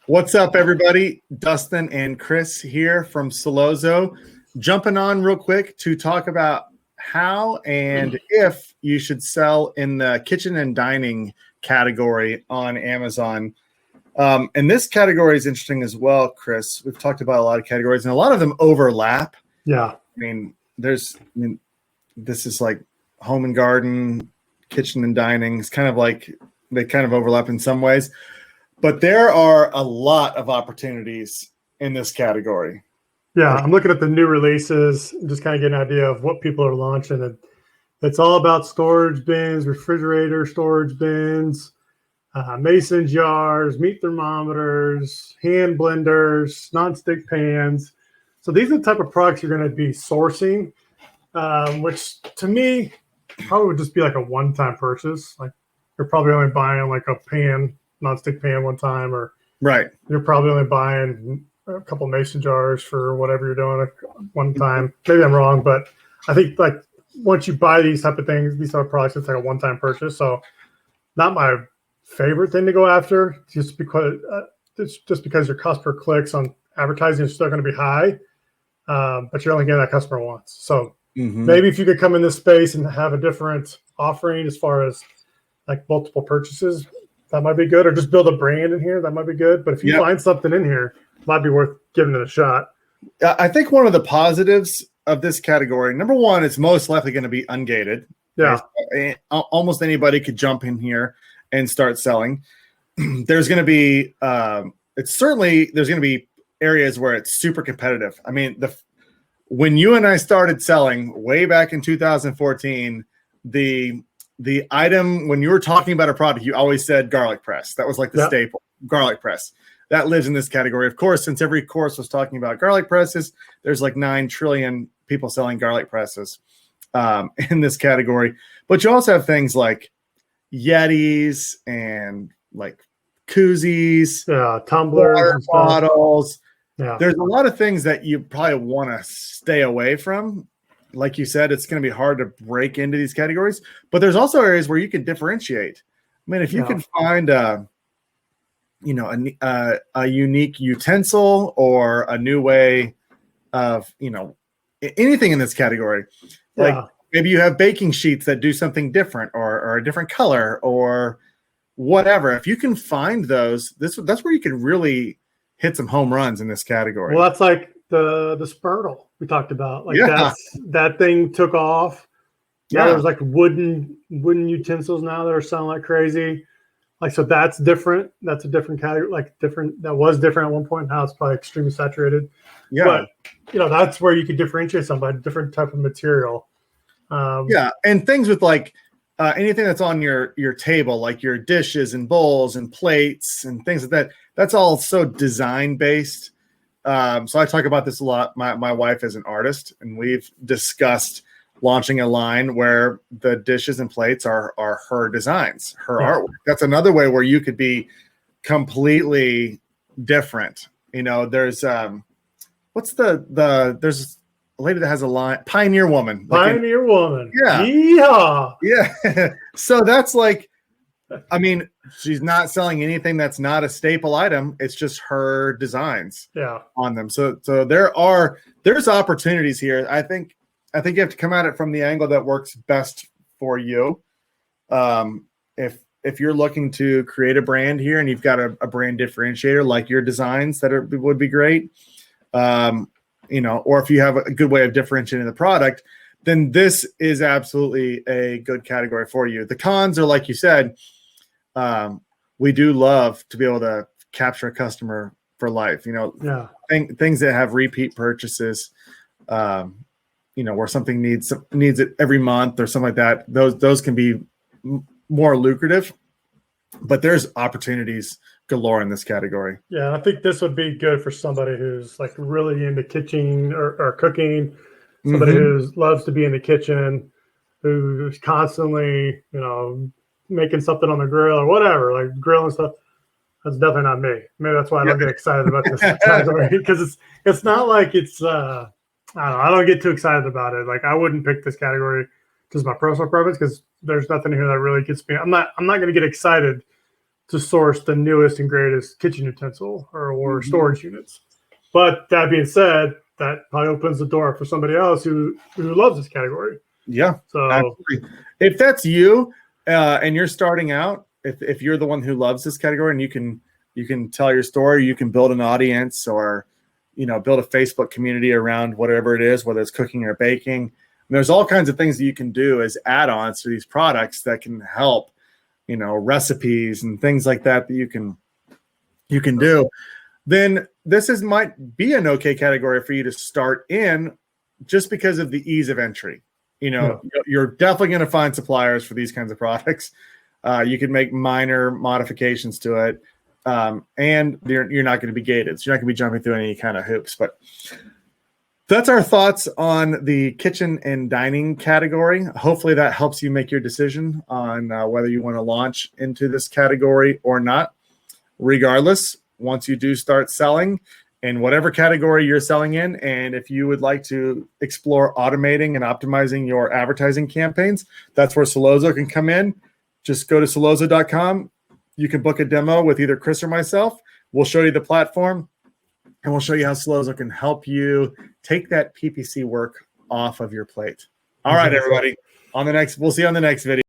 What's up, everybody? Dustin and Chris here from Solozo, jumping on real quick to talk about how and if you should sell in the kitchen and dining category on Amazon. And this category is interesting as well, Chris. We've talked about a lot of categories, and a lot of them overlap. Yeah. This is like home and garden, kitchen and dining. It's kind of like they kind of overlap in some ways. But there are a lot of opportunities in this category. Yeah, I'm looking at the new releases, just kind of get an idea of what people are launching. And it's all about storage bins, refrigerator storage bins, mason jars, meat thermometers, hand blenders, nonstick pans. So these are the type of products you're going to be sourcing, which to me probably would just be like a one-time purchase. Like you're probably only buying like a pan, nonstick pan one time, or right. You're probably only buying a couple mason jars for whatever you're doing one time. Maybe I'm wrong, but I think like once you buy these type of things, these type of products, it's like a one-time purchase. So not my favorite thing to go after, just because your cost per clicks on advertising is still going to be high, but you're only getting that customer once. So maybe if you could come in this space and have a different offering as far as like multiple purchases, that might be good, or just build a brand in here. That might be good. But if you find something in here, it might be worth giving it a shot. I think one of the positives of this category, number one, it's most likely going to be ungated. Yeah. Almost anybody could jump in here and start selling. There's going to be, there's going to be areas where it's super competitive. I mean, when you and I started selling way back in 2014, the item, when you were talking about a product, you always said garlic press. That was like the staple, garlic press. That lives in this category. Of course, since every course was talking about garlic presses, there's like 9 trillion people selling garlic presses in this category. But you also have things like Yetis and like koozies, tumblers, water bottles. Yeah. There's a lot of things that you probably want to stay away from. Like you said, it's going to be hard to break into these categories, but there's also areas where you can differentiate. I mean, if you can find a unique utensil or a new way of, anything in this category, like maybe you have baking sheets that do something different or a different color or whatever. If you can find those, that's where you can really hit some home runs in this category. Well, that's like the Spurtle we talked about. Like that thing took off. Now there's like wooden utensils now that are selling like crazy. Like, so that's different. That's a different category, that was different at one point. Now it's probably extremely saturated. Yeah. But that's where you could differentiate somebody, different type of material. And things with like anything that's on your table, like your dishes and bowls and plates and things like that, that's all so design based. So I talk about this a lot. My wife is an artist, and we've discussed launching a line where the dishes and plates are her designs, her artwork. That's another way where you could be completely different. There's there's a lady that has a line, Pioneer Woman. Pioneer Woman. Yeah. Yeehaw. Yeah. So that's like, I mean, she's not selling anything that's not a staple item. It's just her designs on them. So there's opportunities here. I think you have to come at it from the angle that works best for you. If you're looking to create a brand here and you've got a brand differentiator like your designs would be great, or if you have a good way of differentiating the product, then this is absolutely a good category for you. The cons are, like you said, we do love to be able to capture a customer for life, things that have repeat purchases, where something needs it every month or something like that. Those can be more lucrative, but there's opportunities galore in this category. Yeah. I think this would be good for somebody who's like really into kitchen or cooking, somebody who loves to be in the kitchen, who's constantly, making something on the grill or whatever, like grilling stuff. That's definitely not me. Maybe that's why I don't get excited about this category, because it's not like it's I don't get too excited about it. Like I wouldn't pick this category just my personal preference, because there's nothing here that really gets me. I'm not going to get excited to source the newest and greatest kitchen utensil or storage units. But that being said, that probably opens the door for somebody else who loves this category. Yeah. So absolutely. If that's you and you're starting out, if you're the one who loves this category and you can tell your story, you can build an audience or, build a Facebook community around whatever it is, whether it's cooking or baking. And there's all kinds of things that you can do as add-ons to these products that can help, recipes and things like that you can do. Then this might be an okay category for you to start in just because of the ease of entry. You're definitely going to find suppliers for these kinds of products. You can make minor modifications to it. And you're not going to be gated. So you're not going to be jumping through any kind of hoops. But that's our thoughts on the kitchen and dining category. Hopefully that helps you make your decision on whether you want to launch into this category or not. Regardless, once you do start selling in whatever category you're selling in, and if you would like to explore automating and optimizing your advertising campaigns, that's where Sellozo can come in. Just go to Sellozo.com. You can book a demo with either Chris or myself. We'll show you the platform, and we'll show you how Sellozo can help you take that PPC work off of your plate. All right, everybody. We'll see you on the next video.